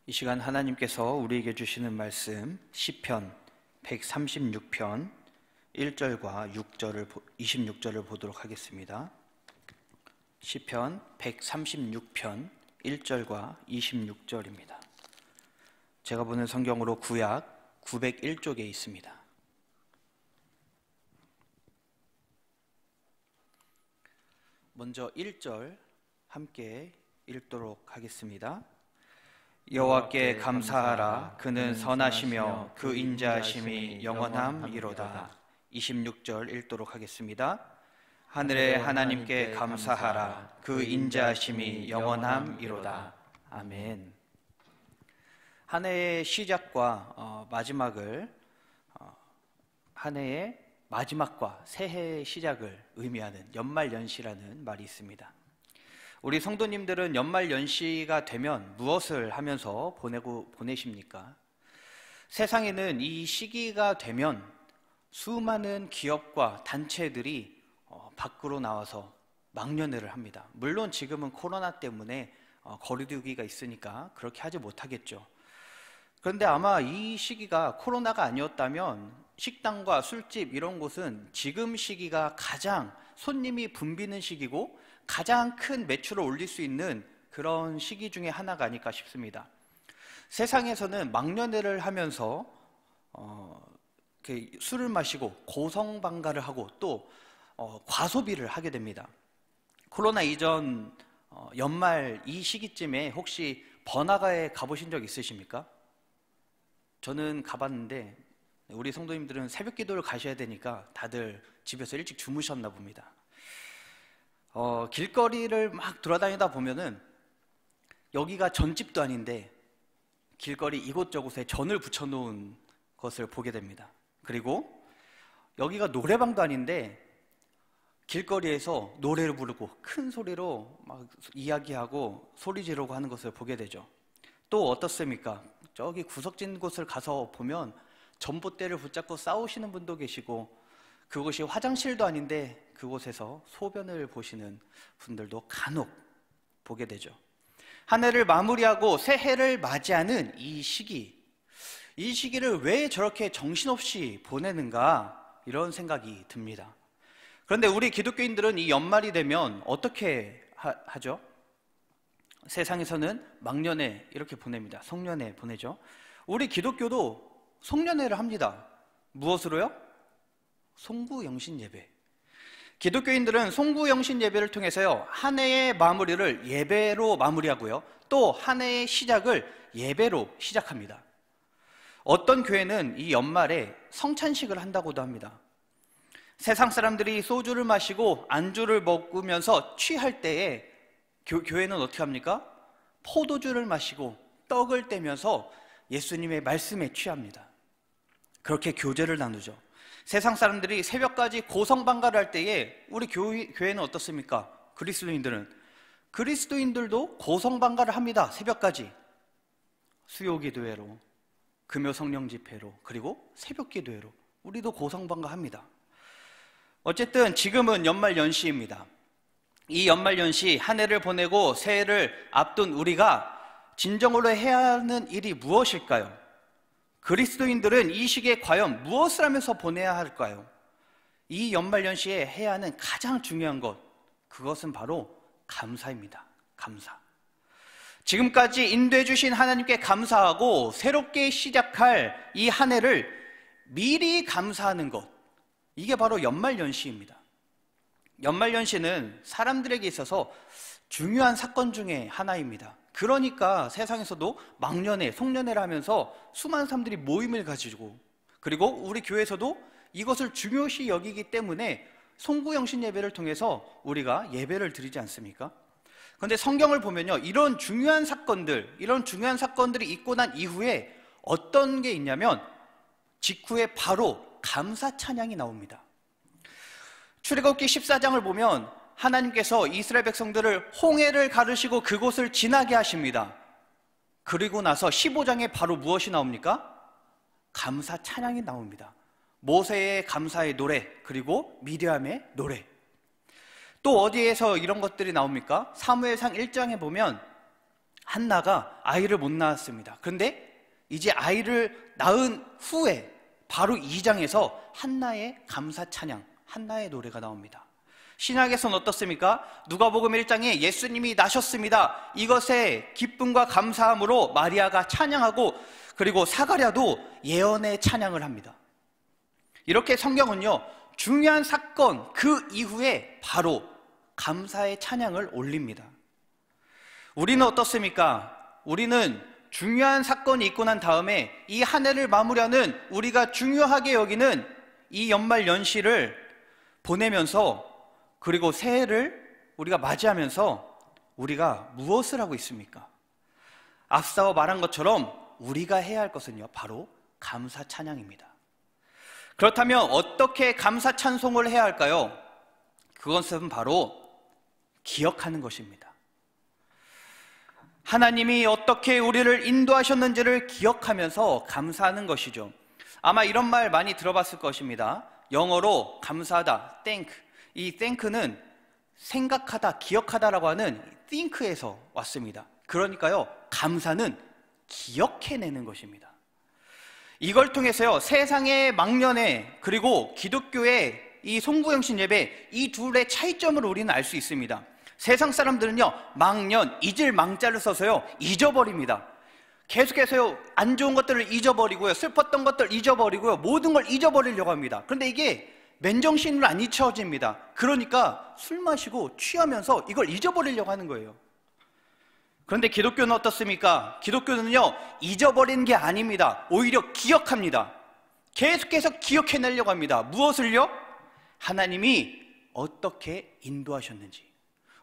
이 시간 하나님께서 우리에게 주시는 말씀 시편 136편 1절과 26절을 보도록 하겠습니다. 시편 136편 1절과 26절입니다. 제가 보는 성경으로 구약 901쪽에 있습니다. 먼저 1절 함께 읽도록 하겠습니다. 여호와께 감사하라. 그는 선하시며 그 인자하심이 영원함이로다. 26절 읽도록 하겠습니다. 하늘의 하나님께 감사하라. 그 인자하심이 영원함이로다. 아멘. 한 해의 시작과 마지막을 한 해의 마지막과 새해의 시작을 의미하는 연말연시라는 말이 있습니다. 우리 성도님들은 연말연시가 되면 무엇을 하면서 보내십니까? 세상에는 이 시기가 되면 수많은 기업과 단체들이 밖으로 나와서 막년회를 합니다. 물론 지금은 코로나 때문에 거리두기가 있으니까 그렇게 하지 못하겠죠. 그런데 아마 이 시기가 코로나가 아니었다면 식당과 술집 이런 곳은 지금 시기가 가장 손님이 붐비는 시기고 가장 큰 매출을 올릴 수 있는 그런 시기 중에 하나가 아닐까 싶습니다. 세상에서는 막년회를 하면서 술을 마시고 고성방가를 하고 또 과소비를 하게 됩니다. 코로나 이전 연말 이 시기쯤에 혹시 번화가에 가보신 적 있으십니까? 저는 가봤는데 우리 성도님들은 새벽 기도를 가셔야 되니까 다들 집에서 일찍 주무셨나 봅니다. 길거리를 막 돌아다니다 보면은 여기가 전집도 아닌데 길거리 이곳저곳에 전을 붙여놓은 것을 보게 됩니다. 그리고 여기가 노래방도 아닌데 길거리에서 노래를 부르고 큰 소리로 막 이야기하고 소리 지르고 하는 것을 보게 되죠. 또 어떻습니까? 저기 구석진 곳을 가서 보면 전봇대를 붙잡고 싸우시는 분도 계시고 그곳이 화장실도 아닌데 그곳에서 소변을 보시는 분들도 간혹 보게 되죠. 한 해를 마무리하고 새해를 맞이하는 이 시기를 왜 저렇게 정신없이 보내는가 이런 생각이 듭니다. 그런데 우리 기독교인들은 이 연말이 되면 어떻게 하죠? 세상에서는 막년회 이렇게 보냅니다. 송년회 보내죠. 우리 기독교도 송년회를 합니다. 무엇으로요? 송구영신 예배. 기독교인들은 송구영신 예배를 통해서요 한 해의 마무리를 예배로 마무리하고요 또 한 해의 시작을 예배로 시작합니다. 어떤 교회는 이 연말에 성찬식을 한다고도 합니다. 세상 사람들이 소주를 마시고 안주를 먹으면서 취할 때에 교회는 어떻게 합니까? 포도주를 마시고 떡을 떼면서 예수님의 말씀에 취합니다. 그렇게 교제를 나누죠. 세상 사람들이 새벽까지 고성방가를 할 때에 우리 교회는 어떻습니까? 그리스도인들도 고성방가를 합니다. 새벽까지 수요기도회로, 금요성령집회로, 그리고 새벽기도회로 우리도 고성방가 합니다. 어쨌든 지금은 연말연시입니다. 이 연말연시 한 해를 보내고 새해를 앞둔 우리가 진정으로 해야 하는 일이 무엇일까요? 그리스도인들은 이 시기에 과연 무엇을 하면서 보내야 할까요? 이 연말연시에 해야 하는 가장 중요한 것, 그것은 바로 감사입니다. 감사. 지금까지 인도해 주신 하나님께 감사하고 새롭게 시작할 이 한 해를 미리 감사하는 것, 이게 바로 연말연시입니다. 연말연시는 사람들에게 있어서 중요한 사건 중에 하나입니다. 그러니까 세상에서도 막년회, 송년회를 하면서 수많은 사람들이 모임을 가지고 그리고 우리 교회에서도 이것을 중요시 여기기 때문에 송구영신 예배를 통해서 우리가 예배를 드리지 않습니까? 그런데 성경을 보면요 이런 중요한 사건들이 있고 난 이후에 어떤 게 있냐면 직후에 바로 감사 찬양이 나옵니다. 출애굽기 14장을 보면 하나님께서 이스라엘 백성들을 홍해를 가르시고 그곳을 지나게 하십니다. 그리고 나서 15장에 바로 무엇이 나옵니까? 감사 찬양이 나옵니다. 모세의 감사의 노래, 그리고 미디암의 노래. 또 어디에서 이런 것들이 나옵니까? 사무엘상 1장에 보면 한나가 아이를 못 낳았습니다. 그런데 이제 아이를 낳은 후에 바로 2장에서 한나의 감사 찬양, 한나의 노래가 나옵니다. 신약에서는 어떻습니까? 누가복음 1장에 예수님이 나셨습니다. 이것에 기쁨과 감사함으로 마리아가 찬양하고, 그리고 사가랴도 예언의 찬양을 합니다. 이렇게 성경은요, 중요한 사건 그 이후에 바로 감사의 찬양을 올립니다. 우리는 어떻습니까? 우리는 중요한 사건이 있고 난 다음에 이 한 해를 마무리하는, 우리가 중요하게 여기는 이 연말 연시를 보내면서, 그리고 새해를 우리가 맞이하면서 우리가 무엇을 하고 있습니까? 앞서 말한 것처럼 우리가 해야 할 것은요, 바로 감사 찬양입니다. 그렇다면 어떻게 감사 찬송을 해야 할까요? 그것은 바로 기억하는 것입니다. 하나님이 어떻게 우리를 인도하셨는지를 기억하면서 감사하는 것이죠. 아마 이런 말 많이 들어봤을 것입니다. 영어로 감사하다, thank. 이 thank는 생각하다, 기억하다라고 하는 think에서 왔습니다. 그러니까요, 감사는 기억해내는 것입니다. 이걸 통해서요, 세상의 망년에, 그리고 기독교의 이 송구영신 예배, 이 둘의 차이점을 우리는 알 수 있습니다. 세상 사람들은요, 망년, 잊을 망자를 써서요, 잊어버립니다. 계속해서요, 안 좋은 것들을 잊어버리고요, 슬펐던 것들 잊어버리고요, 모든 걸 잊어버리려고 합니다. 그런데 이게 맨정신으로 안 잊혀집니다. 그러니까 술 마시고 취하면서 이걸 잊어버리려고 하는 거예요. 그런데 기독교는 어떻습니까? 기독교는요, 잊어버리는 게 아닙니다. 오히려 기억합니다. 계속해서 기억해내려고 합니다. 무엇을요? 하나님이 어떻게 인도하셨는지.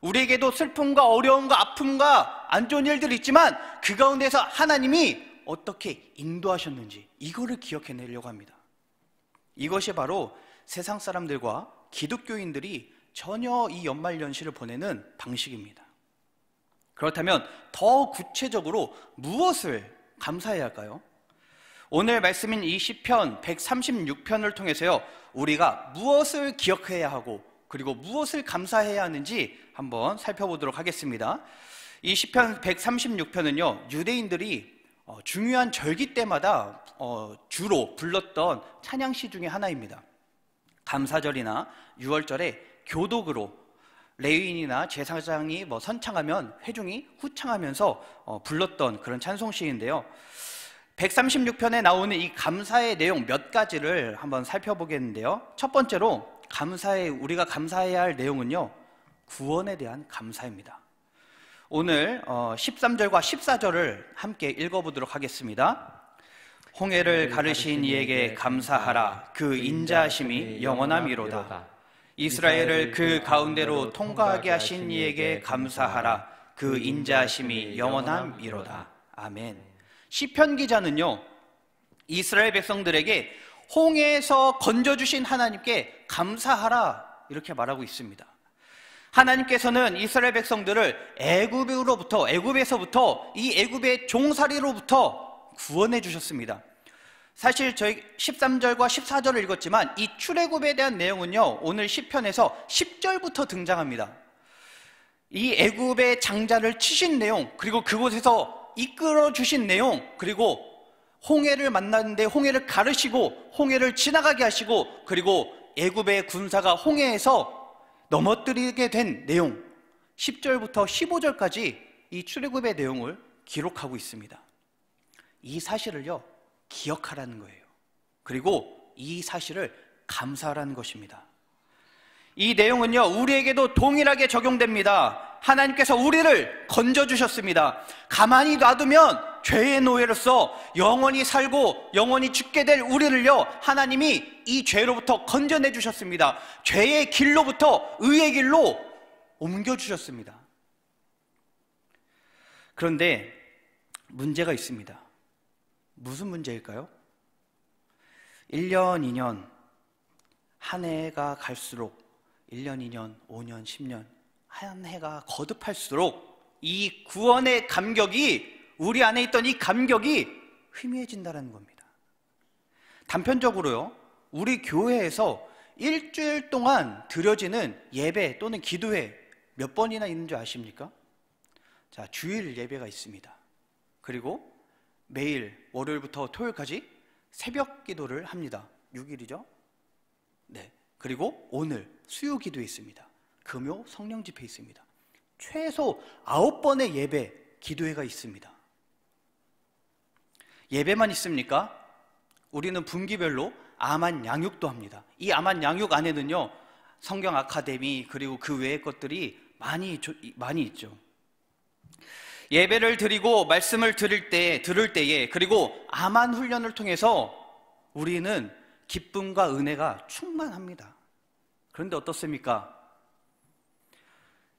우리에게도 슬픔과 어려움과 아픔과 안 좋은 일들이 있지만 그 가운데서 하나님이 어떻게 인도하셨는지, 이거를 기억해내려고 합니다. 이것이 바로 세상 사람들과 기독교인들이 전혀 이 연말연시를 보내는 방식입니다. 그렇다면 더 구체적으로 무엇을 감사해야 할까요? 오늘 말씀인 이 시편 136편을 통해서요, 우리가 무엇을 기억해야 하고, 그리고 무엇을 감사해야 하는지 한번 살펴보도록 하겠습니다. 이 시편 136편은요, 유대인들이 중요한 절기 때마다 주로 불렀던 찬양시 중에 하나입니다. 감사절이나 유월절에 교독으로 레위인이나 제사장이 선창하면 회중이 후창하면서 불렀던 그런 찬송시인데요. 136편에 나오는 이 감사의 내용 몇 가지를 한번 살펴보겠는데요. 첫 번째로 우리가 감사해야 할 내용은요, 구원에 대한 감사입니다. 오늘 13절과 14절을 함께 읽어보도록 하겠습니다. 홍해를 가르신 이에게 감사하라. 그 인자하심이 영원함이로다. 이스라엘을 그 가운데로 통과하게 하신 이에게 감사하라. 그 인자하심이 영원함이로다. 아멘. 시편 기자는요, 이스라엘 백성들에게 홍해에서 건져주신 하나님께 감사하라, 이렇게 말하고 있습니다. 하나님께서는 이스라엘 백성들을 애굽에서부터 이 애굽의 종살이로부터 구원해 주셨습니다. 사실 저희 13절과 14절을 읽었지만 이 출애굽에 대한 내용은요, 오늘 시편에서 10절부터 등장합니다. 이 애굽의 장자를 치신 내용, 그리고 그곳에서 이끌어 주신 내용, 그리고 홍해를 만났는데 홍해를 가르시고 홍해를 지나가게 하시고, 그리고 애굽의 군사가 홍해에서 넘어뜨리게 된 내용, 10절부터 15절까지 이 출애굽의 내용을 기록하고 있습니다. 이 사실을요, 기억하라는 거예요. 그리고 이 사실을 감사하라는 것입니다. 이 내용은요, 우리에게도 동일하게 적용됩니다. 하나님께서 우리를 건져주셨습니다. 가만히 놔두면 죄의 노예로서 영원히 살고 영원히 죽게 될 우리를요, 하나님이 이 죄로부터 건져내 주셨습니다. 죄의 길로부터 의의 길로 옮겨주셨습니다. 그런데 문제가 있습니다. 무슨 문제일까요? 1년, 2년, 한 해가 갈수록 1년, 2년, 5년, 10년, 한 해가 거듭할수록 이 구원의 감격이, 우리 안에 있던 이 감격이 희미해진다는 겁니다. 단편적으로요, 우리 교회에서 일주일 동안 드려지는 예배 또는 기도회 몇 번이나 있는 줄 아십니까? 자, 주일 예배가 있습니다. 그리고 매일 월요일부터 토요일까지 새벽 기도를 합니다. 6일이죠? 네. 그리고 오늘 수요 기도 있습니다. 금요 성령 집회 있습니다. 최소 9번의 예배, 기도회가 있습니다. 예배만 있습니까? 우리는 분기별로 암한 양육도 합니다. 이 암한 양육 안에는요, 성경 아카데미 그리고 그 외의 것들이 많이 있죠. 예배를 드리고 말씀을 들을 때에 그리고 암한 훈련을 통해서 우리는 기쁨과 은혜가 충만합니다. 그런데 어떻습니까?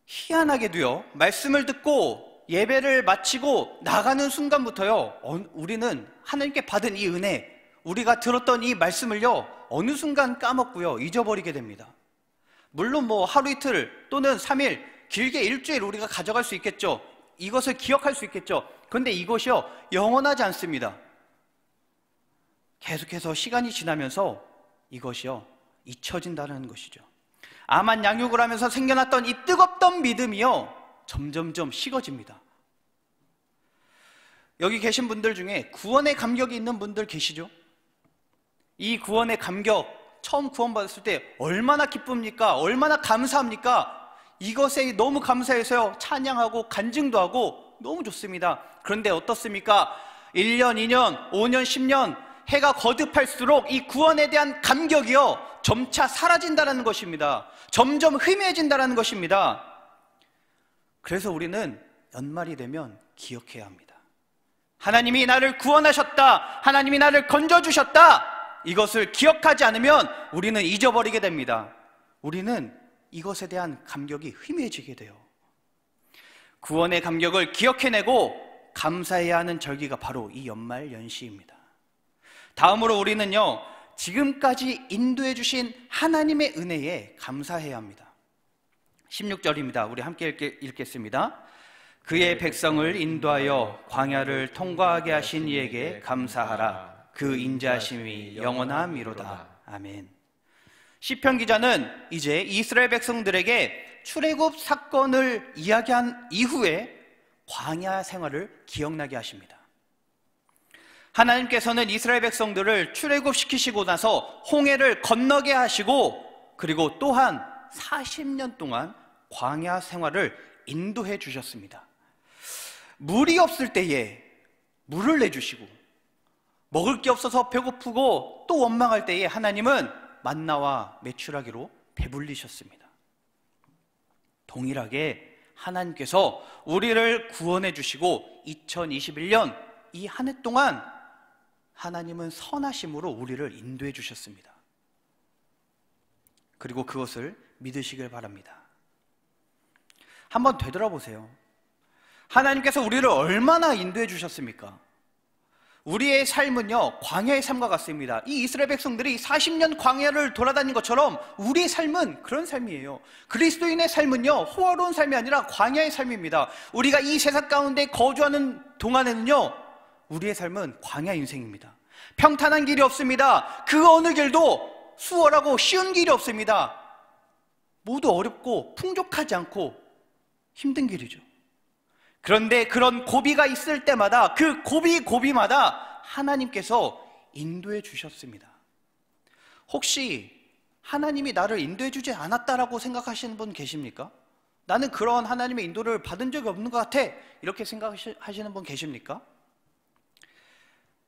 희한하게도요, 말씀을 듣고 예배를 마치고 나가는 순간부터요, 우리는 하나님께 받은 이 은혜, 우리가 들었던 이 말씀을요, 어느 순간 까먹고요, 잊어버리게 됩니다. 물론 하루 이틀 또는 3일, 길게 일주일 우리가 가져갈 수 있겠죠. 이것을 기억할 수 있겠죠. 그런데 이것이요, 영원하지 않습니다. 계속해서 시간이 지나면서 이것이요, 잊혀진다는 것이죠. 암한 양육을 하면서 생겨났던 이 뜨겁던 믿음이요, 점점점 식어집니다. 여기 계신 분들 중에 구원의 감격이 있는 분들 계시죠? 이 구원의 감격, 처음 구원받았을 때 얼마나 기쁩니까? 얼마나 감사합니까? 이것에 너무 감사해서요, 찬양하고 간증도 하고 너무 좋습니다. 그런데 어떻습니까? 1년, 2년, 5년, 10년 해가 거듭할수록 이 구원에 대한 감격이요, 점차 사라진다는 것입니다. 점점 희미해진다는 것입니다. 그래서 우리는 연말이 되면 기억해야 합니다. 하나님이 나를 구원하셨다, 하나님이 나를 건져주셨다, 이것을 기억하지 않으면 우리는 잊어버리게 됩니다. 우리는 이것에 대한 감격이 희미해지게 돼요. 구원의 감격을 기억해내고 감사해야 하는 절기가 바로 이 연말 연시입니다. 다음으로 우리는요, 지금까지 인도해 주신 하나님의 은혜에 감사해야 합니다. 16절입니다. 우리 함께 읽겠습니다. 그의 백성을 인도하여 광야를 통과하게 하신 이에게 감사하라. 그 인자하심이 영원함이로다. 아멘. 시편 기자는 이제 이스라엘 백성들에게 출애굽 사건을 이야기한 이후에 광야 생활을 기억나게 하십니다. 하나님께서는 이스라엘 백성들을 출애굽시키시고 나서 홍해를 건너게 하시고, 그리고 또한 40년 동안 광야 생활을 인도해 주셨습니다. 물이 없을 때에 물을 내주시고, 먹을 게 없어서 배고프고 또 원망할 때에 하나님은 만나와 메추라기로 배불리셨습니다. 동일하게 하나님께서 우리를 구원해 주시고 2021년 이 한 해 동안 하나님은 선하심으로 우리를 인도해 주셨습니다. 그리고 그것을 믿으시길 바랍니다. 한번 되돌아보세요. 하나님께서 우리를 얼마나 인도해 주셨습니까? 우리의 삶은요, 광야의 삶과 같습니다. 이 이스라엘 백성들이 40년 광야를 돌아다닌 것처럼 우리의 삶은 그런 삶이에요. 그리스도인의 삶은요, 호화로운 삶이 아니라 광야의 삶입니다. 우리가 이 세상 가운데 거주하는 동안에는요, 우리의 삶은 광야 인생입니다. 평탄한 길이 없습니다. 그 어느 길도 수월하고 쉬운 길이 없습니다. 모두 어렵고 풍족하지 않고 힘든 길이죠. 그런데 그런 고비가 있을 때마다 그 고비마다 하나님께서 인도해 주셨습니다. 혹시 하나님이 나를 인도해 주지 않았다라고 생각하시는 분 계십니까? 나는 그런 하나님의 인도를 받은 적이 없는 것 같아, 이렇게 생각하시는 분 계십니까?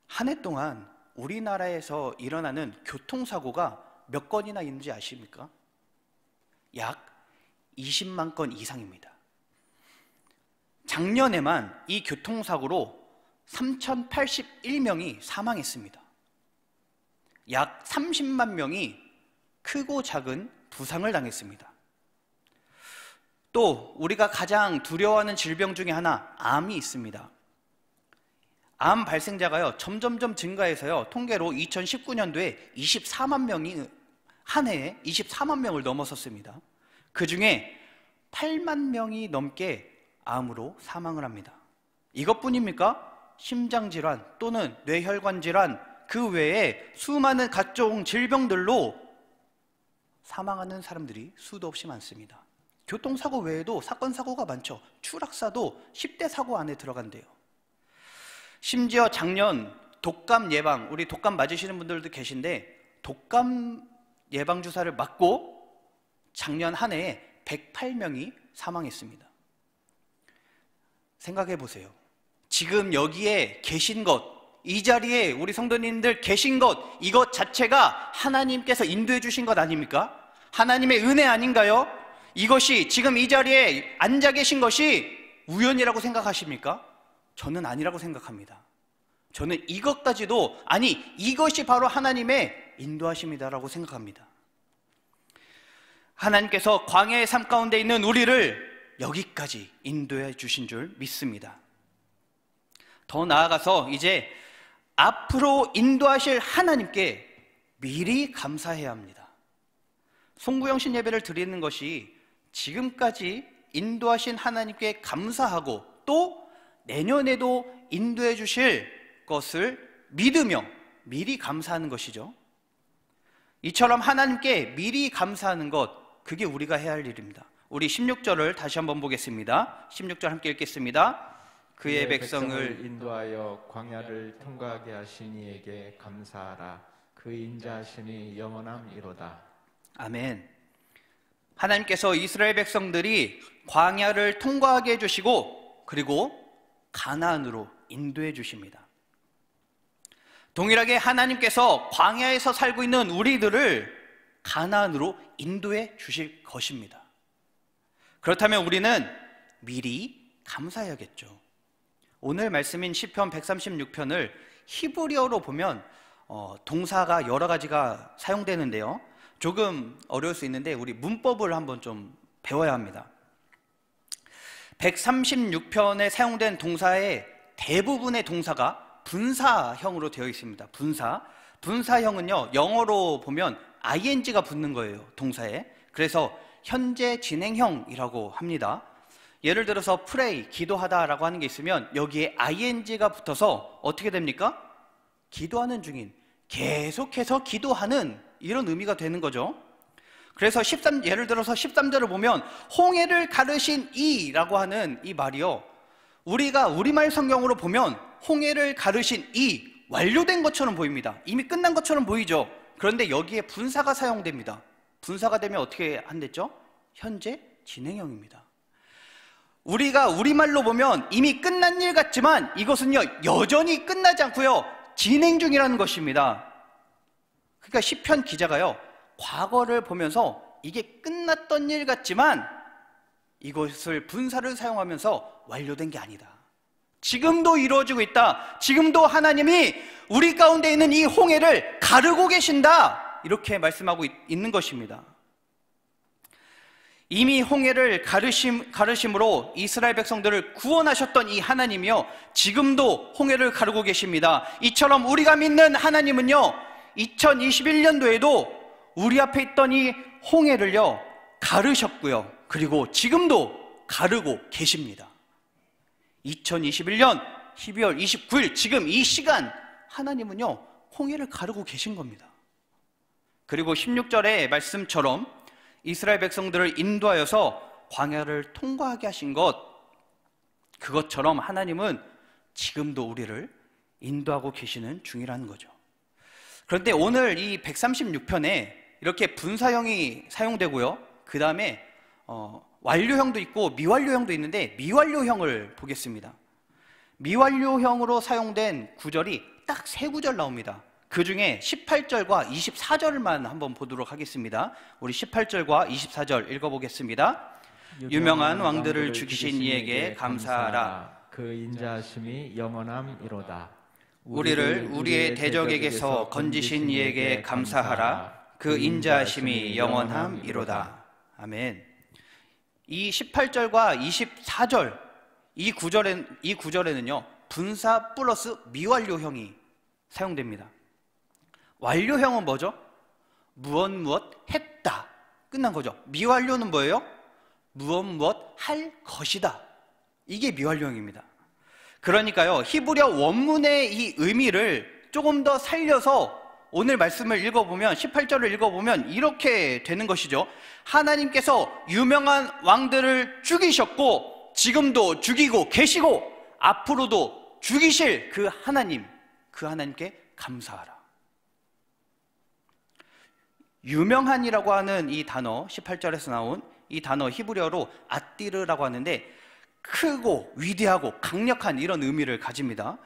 한 해 동안 우리나라에서 일어나는 교통사고가 몇 건이나 있는지 아십니까? 약 20만 건 이상입니다. 작년에만 이 교통사고로 3,081명이 사망했습니다. 약 30만 명이 크고 작은 부상을 당했습니다. 또 우리가 가장 두려워하는 질병 중에 하나, 암이 있습니다. 암 발생자가요, 점점점 증가해서요, 통계로 2019년도에 24만 명이 한 해에 24만 명을 넘어섰습니다. 그 중에 8만 명이 넘게 암으로 사망을 합니다. 이것뿐입니까? 심장질환 또는 뇌혈관질환, 그 외에 수많은 각종 질병들로 사망하는 사람들이 수도 없이 많습니다. 교통사고 외에도 사건 사고가 많죠. 추락사도 10대 사고 안에 들어간대요. 심지어 작년 독감 예방, 우리 독감 맞으시는 분들도 계신데 독감 예방 주사를 맞고 작년 한 해에 108명이 사망했습니다. 생각해 보세요. 지금 여기에 계신 것, 이 자리에 우리 성도님들 계신 것, 이것 자체가 하나님께서 인도해 주신 것 아닙니까? 하나님의 은혜 아닌가요? 이것이 지금 이 자리에 앉아 계신 것이 우연이라고 생각하십니까? 저는 아니라고 생각합니다. 저는 이것까지도, 아니 이것이 바로 하나님의 인도하심이다라고 생각합니다. 하나님께서 광야의 삶 가운데 있는 우리를 여기까지 인도해 주신 줄 믿습니다. 더 나아가서 이제 앞으로 인도하실 하나님께 미리 감사해야 합니다. 송구영신 예배를 드리는 것이 지금까지 인도하신 하나님께 감사하고 또 내년에도 인도해 주실 것을 믿으며 미리 감사하는 것이죠. 이처럼 하나님께 미리 감사하는 것, 그게 우리가 해야 할 일입니다. 우리 16절을 다시 한번 보겠습니다. 16절 함께 읽겠습니다. 그의 백성을 인도하여 광야를 통과하게 하신 이에게 감사하라. 그 인자하심이 영원함이로다. 아멘. 하나님께서 이스라엘 백성들이 광야를 통과하게 해주시고 그리고 가나안으로 인도해 주십니다. 동일하게 하나님께서 광야에서 살고 있는 우리들을 가나안으로 인도해 주실 것입니다. 그렇다면 우리는 미리 감사해야겠죠. 오늘 말씀인 시편 136편을 히브리어로 보면 동사가 여러 가지가 사용되는데요. 조금 어려울 수 있는데 우리 문법을 한번 좀 배워야 합니다. 136편에 사용된 동사의 대부분의 동사가 분사형으로 되어 있습니다. 분사형은요, 영어로 보면 ing가 붙는 거예요, 동사에. 그래서 현재 진행형이라고 합니다. 예를 들어서 pray, 기도하다라고 하는 게 있으면 여기에 ing가 붙어서 어떻게 됩니까? 기도하는 중인, 계속해서 기도하는, 이런 의미가 되는 거죠. 그래서 예를 들어서 13절을 보면 홍해를 가르신 이라고 하는 이 말이요, 우리가 우리말 성경으로 보면 홍해를 가르신 이, 완료된 것처럼 보입니다. 이미 끝난 것처럼 보이죠. 그런데 여기에 분사가 사용됩니다. 분사가 되면 어떻게 한댔죠? 현재 진행형입니다. 우리가 우리말로 보면 이미 끝난 일 같지만 이것은요, 여전히 끝나지 않고요, 진행 중이라는 것입니다. 그러니까 시편 기자가요, 과거를 보면서 이게 끝났던 일 같지만 이것을 분사를 사용하면서 완료된 게 아니다. 지금도 이루어지고 있다. 지금도 하나님이 우리 가운데 있는 이 홍해를 가르고 계신다. 이렇게 말씀하고 있는 것입니다. 이미 홍해를 가르심으로 이스라엘 백성들을 구원하셨던 이 하나님이요, 지금도 홍해를 가르고 계십니다. 이처럼 우리가 믿는 하나님은요, 2021년도에도 우리 앞에 있던 이 홍해를요, 가르셨고요, 그리고 지금도 가르고 계십니다. 2021년 12월 29일 지금 이 시간 하나님은요, 홍해를 가르고 계신 겁니다. 그리고 16절의 말씀처럼 이스라엘 백성들을 인도하여서 광야를 통과하게 하신 것, 그것처럼 하나님은 지금도 우리를 인도하고 계시는 중이라는 거죠. 그런데 오늘 이 136편에 이렇게 분사형이 사용되고요, 그 다음에 완료형도 있고 미완료형도 있는데 미완료형을 보겠습니다. 미완료형으로 사용된 구절이 딱 3구절 나옵니다. 그 중에 18절과 24절만 한번 보도록 하겠습니다. 우리 18절과 24절 읽어보겠습니다. 유명한 왕들을 죽이신 이에게 감사하라. 그 인자하심이 영원함이로다. 우리를 우리의 대적에게서 건지신 이에게 감사하라. 그 인자하심이 영원함이로다. 아멘. 이 18절과 24절 이 구절에는요, 분사 플러스 미완료형이 사용됩니다. 완료형은 뭐죠? 무엇 했다, 끝난 거죠. 미완료는 뭐예요? 무엇 할 것이다. 이게 미완료형입니다. 그러니까요, 히브리어 원문의 이 의미를 조금 더 살려서 오늘 말씀을 읽어보면 18절을 읽어보면 이렇게 되는 것이죠. 하나님께서 유명한 왕들을 죽이셨고 지금도 죽이고 계시고 앞으로도 죽이실 그 하나님, 그 하나님께 감사하라. 유명한이라고 하는 이 단어, 18절에서 나온 이 단어 히브리어로 아띠르라고 하는데 크고 위대하고 강력한 이런 의미를 가집니다.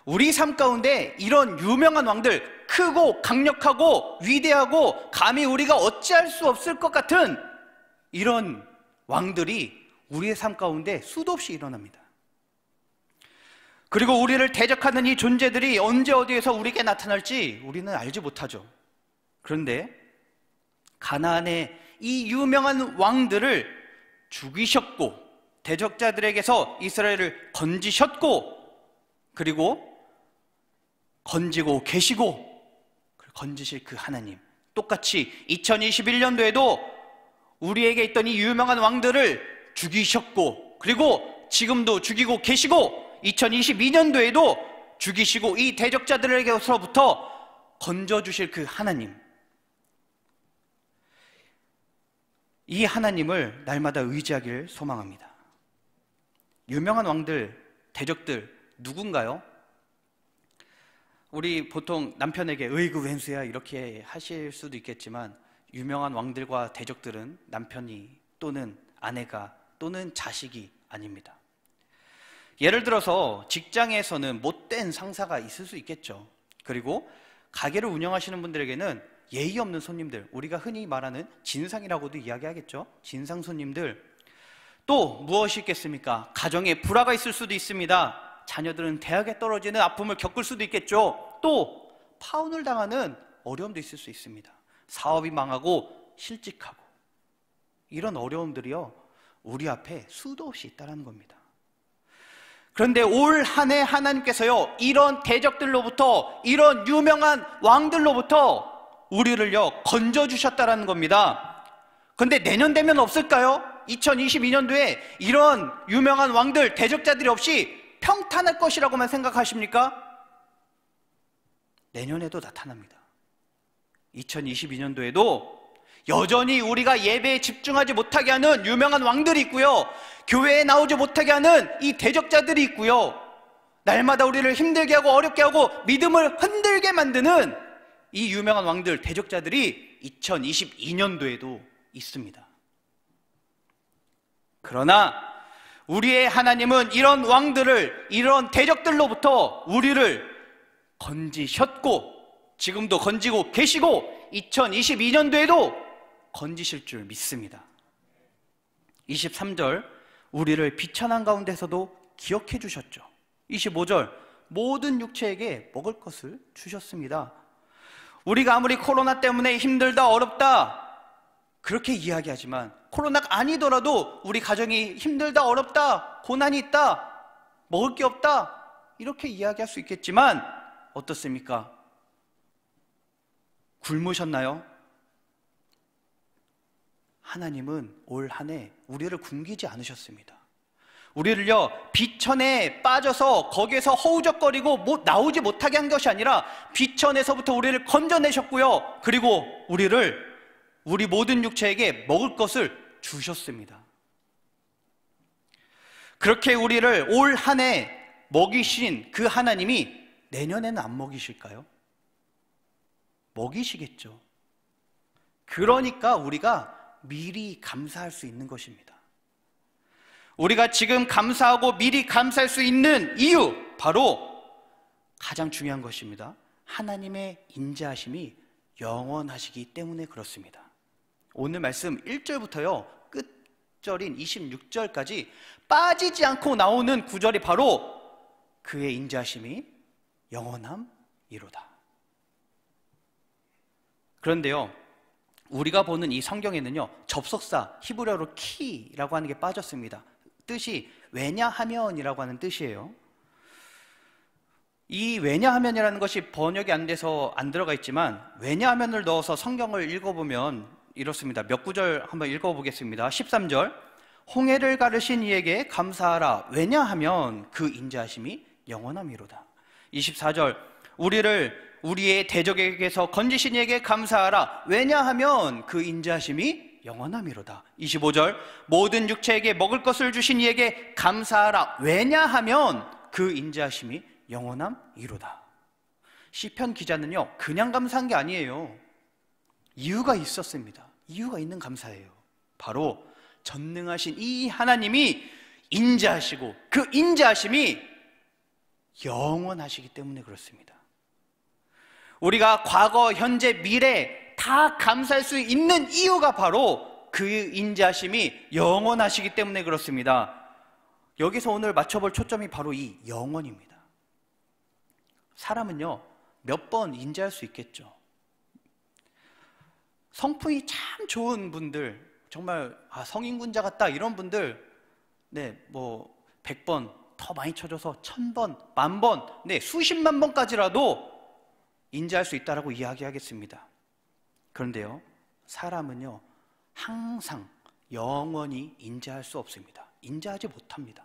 우리 삶 가운데 이런 유명한 왕들, 크고 강력하고 위대하고 감히 우리가 어찌할 수 없을 것 같은 이런 왕들이 우리의 삶 가운데 수도 없이 일어납니다. 그리고 우리를 대적하는 이 존재들이 언제 어디에서 우리에게 나타날지 우리는 알지 못하죠. 그런데 가나안의 이 유명한 왕들을 죽이셨고 대적자들에게서 이스라엘을 건지셨고 그리고 건지고 계시고 건지실 그 하나님, 똑같이 2021년도에도 우리에게 있던 이 유명한 왕들을 죽이셨고 그리고 지금도 죽이고 계시고 2022년도에도 죽이시고 이 대적자들에게서부터 건져주실 그 하나님, 이 하나님을 날마다 의지하길 소망합니다. 유명한 왕들, 대적들 누군가요? 우리 보통 남편에게 으이그 웬수야 이렇게 하실 수도 있겠지만 유명한 왕들과 대적들은 남편이 또는 아내가 또는 자식이 아닙니다. 예를 들어서 직장에서는 못된 상사가 있을 수 있겠죠. 그리고 가게를 운영하시는 분들에게는 예의 없는 손님들, 우리가 흔히 말하는 진상이라고도 이야기하겠죠. 진상 손님들. 또 무엇이 있겠습니까? 가정에 불화가 있을 수도 있습니다. 자녀들은 대학에 떨어지는 아픔을 겪을 수도 있겠죠. 또 파혼을 당하는 어려움도 있을 수 있습니다. 사업이 망하고 실직하고 이런 어려움들이요 우리 앞에 수도 없이 있다는 겁니다. 그런데 올 한 해 하나님께서요 이런 대적들로부터 이런 유명한 왕들로부터 우리를요 건져주셨다는 겁니다. 그런데 내년 되면 없을까요? 2022년도에 이런 유명한 왕들, 대적자들이 없이 평탄할 것이라고만 생각하십니까? 내년에도 나타납니다. 2022년도에도 여전히 우리가 예배에 집중하지 못하게 하는 유명한 왕들이 있고요, 교회에 나오지 못하게 하는 이 대적자들이 있고요, 날마다 우리를 힘들게 하고 어렵게 하고 믿음을 흔들게 만드는 이 유명한 왕들, 대적자들이 2022년도에도 있습니다. 그러나 우리의 하나님은 이런 왕들을, 이런 대적들로부터 우리를 건지셨고 지금도 건지고 계시고 2022년도에도 건지실 줄 믿습니다. 23절, 우리를 비천한 가운데서도 기억해 주셨죠. 25절, 모든 육체에게 먹을 것을 주셨습니다. 우리가 아무리 코로나 때문에 힘들다 어렵다 그렇게 이야기하지만 코로나가 아니더라도 우리 가정이 힘들다 어렵다 고난이 있다 먹을 게 없다 이렇게 이야기할 수 있겠지만 어떻습니까? 굶으셨나요? 하나님은 올 한 해 우리를 굶기지 않으셨습니다. 우리를요 비천에 빠져서 거기에서 허우적거리고 나오지 못하게 한 것이 아니라 비천에서부터 우리를 건져내셨고요, 그리고 우리 모든 육체에게 먹을 것을 주셨습니다. 그렇게 우리를 올 한 해 먹이신 그 하나님이 내년에는 안 먹이실까요? 먹이시겠죠. 그러니까 우리가 미리 감사할 수 있는 것입니다. 우리가 지금 감사하고 미리 감사할 수 있는 이유, 바로 가장 중요한 것입니다. 하나님의 인자하심이 영원하시기 때문에 그렇습니다. 오늘 말씀 1절부터요 끝절인 26절까지 빠지지 않고 나오는 구절이 바로 그의 인자하심이 영원함이로다. 그런데요 우리가 보는 이 성경에는요 접속사 히브리어로 키라고 하는 게 빠졌습니다. 뜻이 왜냐하면이라고 하는 뜻이에요. 이 왜냐하면이라는 것이 번역이 안 돼서 안 들어가 있지만 왜냐하면을 넣어서 성경을 읽어보면 이렇습니다. 몇 구절 한번 읽어보겠습니다. 13절, 홍해를 가르신 이에게 감사하라. 왜냐하면 그 인자하심이 영원함이로다. 24절, 우리를 우리의 대적에게서 건지신 이에게 감사하라. 왜냐하면 그 인자하심이 영원함이로다. 25절 모든 육체에게 먹을 것을 주신 이에게 감사하라. 왜냐하면 그 인자하심이 영원함이로다. 시편 기자는요, 그냥 감사한 게 아니에요. 이유가 있었습니다. 이유가 있는 감사예요. 바로 전능하신 이 하나님이 인자하시고 그 인자하심이 영원하시기 때문에 그렇습니다. 우리가 과거, 현재, 미래 다 감사할 수 있는 이유가 바로 그 인자하심이 영원하시기 때문에 그렇습니다. 여기서 오늘 맞춰볼 초점이 바로 이 영원입니다. 사람은요, 몇 번 인자할 수 있겠죠. 성품이 참 좋은 분들, 정말 성인군자 같다 이런 분들, 네, 뭐 100번 더 많이 쳐줘서 1000번, 10,000번, 네, 수십만 번까지라도 인자할 수 있다라고 이야기하겠습니다. 그런데요, 사람은요, 항상 영원히 인자할 수 없습니다. 인자하지 못합니다.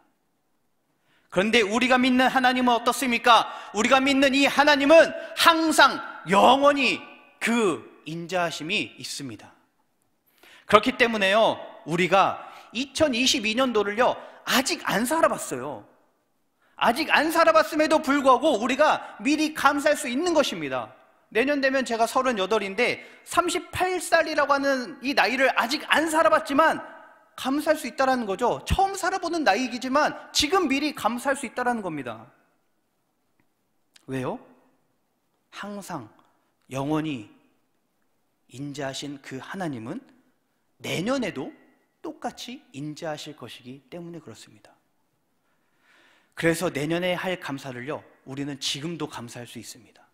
그런데 우리가 믿는 하나님은 어떻습니까? 우리가 믿는 이 하나님은 항상 영원히 그 인자하심이 있습니다. 그렇기 때문에요, 우리가 2022년도를요 아직 안 살아봤어요. 아직 안 살아봤음에도 불구하고 우리가 미리 감사할 수 있는 것입니다. 내년 되면 제가 38인데 38살이라고 하는 이 나이를 아직 안 살아봤지만 감사할 수 있다는 거죠. 처음 살아보는 나이이지만 지금 미리 감사할 수 있다는 겁니다. 왜요? 항상 영원히 인자하신 그 하나님은 내년에도 똑같이 인자하실 것이기 때문에 그렇습니다. 그래서 내년에 할 감사를요, 우리는 지금도 감사할 수 있습니다.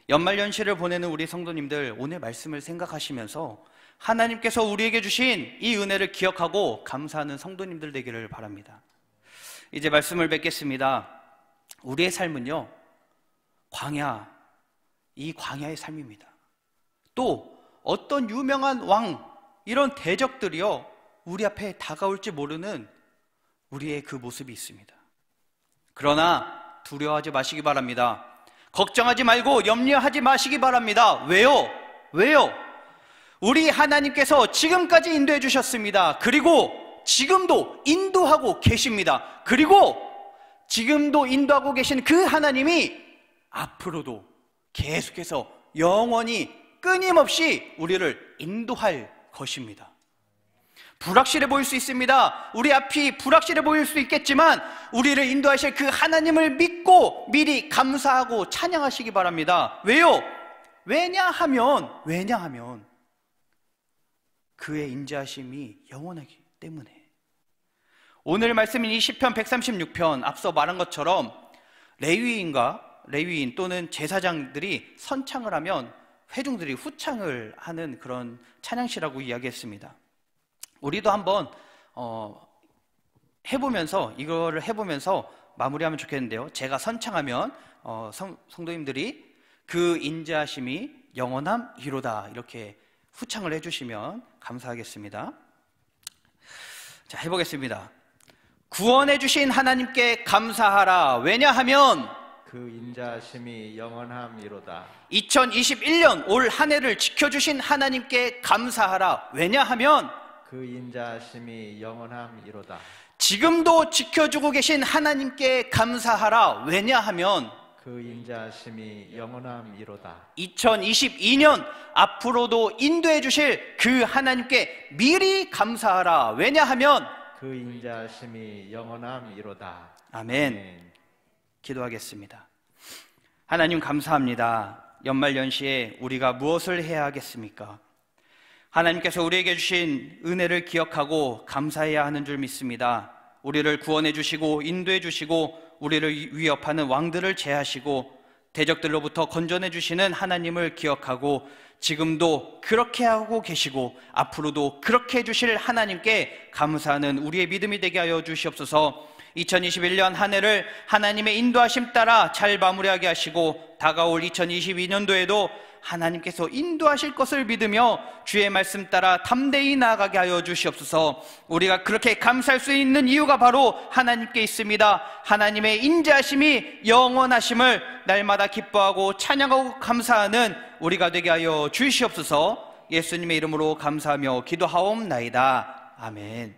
연말연시를 보내는 우리 성도님들, 오늘 말씀을 생각하시면서 하나님께서 우리에게 주신 이 은혜를 기억하고 감사하는 성도님들 되기를 바랍니다. 이제 말씀을 뵙겠습니다. 우리의 삶은요, 광야, 이 광야의 삶입니다. 또 어떤 유명한 왕, 이런 대적들이요, 우리 앞에 다가올지 모르는 우리의 그 모습이 있습니다. 그러나 두려워하지 마시기 바랍니다. 걱정하지 말고 염려하지 마시기 바랍니다. 왜요? 우리 하나님께서 지금까지 인도해 주셨습니다. 그리고 지금도 인도하고 계십니다. 그리고 지금도 인도하고 계신 그 하나님이 앞으로도 계속해서 영원히 끊임없이 우리를 인도할 것입니다. 불확실해 보일 수 있습니다. 우리 앞이 불확실해 보일 수 있겠지만 우리를 인도하실 그 하나님을 믿고 미리 감사하고 찬양하시기 바랍니다. 왜요? 왜냐하면 그의 인자하심이 영원하기 때문에. 오늘 말씀인 이 시편 136편, 앞서 말한 것처럼 레위인 또는 제사장들이 선창을 하면 회중들이 후창을 하는 그런 찬양시라고 이야기했습니다. 우리도 한번 이거를 해보면서 마무리하면 좋겠는데요. 제가 선창하면 성도님들이 그 인자하심이 영원함이로다 이렇게 후창을 해주시면 감사하겠습니다. 자, 해보겠습니다. 구원해 주신 하나님께 감사하라. 왜냐하면 그 인자하심이 영원함이로다. 2021년 올 한 해를 지켜주신 하나님께 감사하라. 왜냐하면 그 인자하심이 영원함이로다. 지금도 지켜주고 계신 하나님께 감사하라. 왜냐하면 그 인자하심이 영원함이로다. 2022년 앞으로도 인도해 주실 그 하나님께 미리 감사하라. 왜냐하면 그 인자하심이 영원함이로다. 아멘. 기도하겠습니다. 하나님 감사합니다. 연말연시에 우리가 무엇을 해야 하겠습니까? 하나님께서 우리에게 주신 은혜를 기억하고 감사해야 하는 줄 믿습니다. 우리를 구원해 주시고 인도해 주시고 우리를 위협하는 왕들을 제하시고 대적들로부터 건져내 주시는 하나님을 기억하고 지금도 그렇게 하고 계시고 앞으로도 그렇게 해주실 하나님께 감사하는 우리의 믿음이 되게 하여 주시옵소서. 2021년 한 해를 하나님의 인도하심 따라 잘 마무리하게 하시고 다가올 2022년도에도 하나님께서 인도하실 것을 믿으며 주의 말씀 따라 담대히 나아가게 하여 주시옵소서. 우리가 그렇게 감사할 수 있는 이유가 바로 하나님께 있습니다. 하나님의 인자하심이 영원하심을 날마다 기뻐하고 찬양하고 감사하는 우리가 되게 하여 주시옵소서. 예수님의 이름으로 감사하며 기도하옵나이다. 아멘.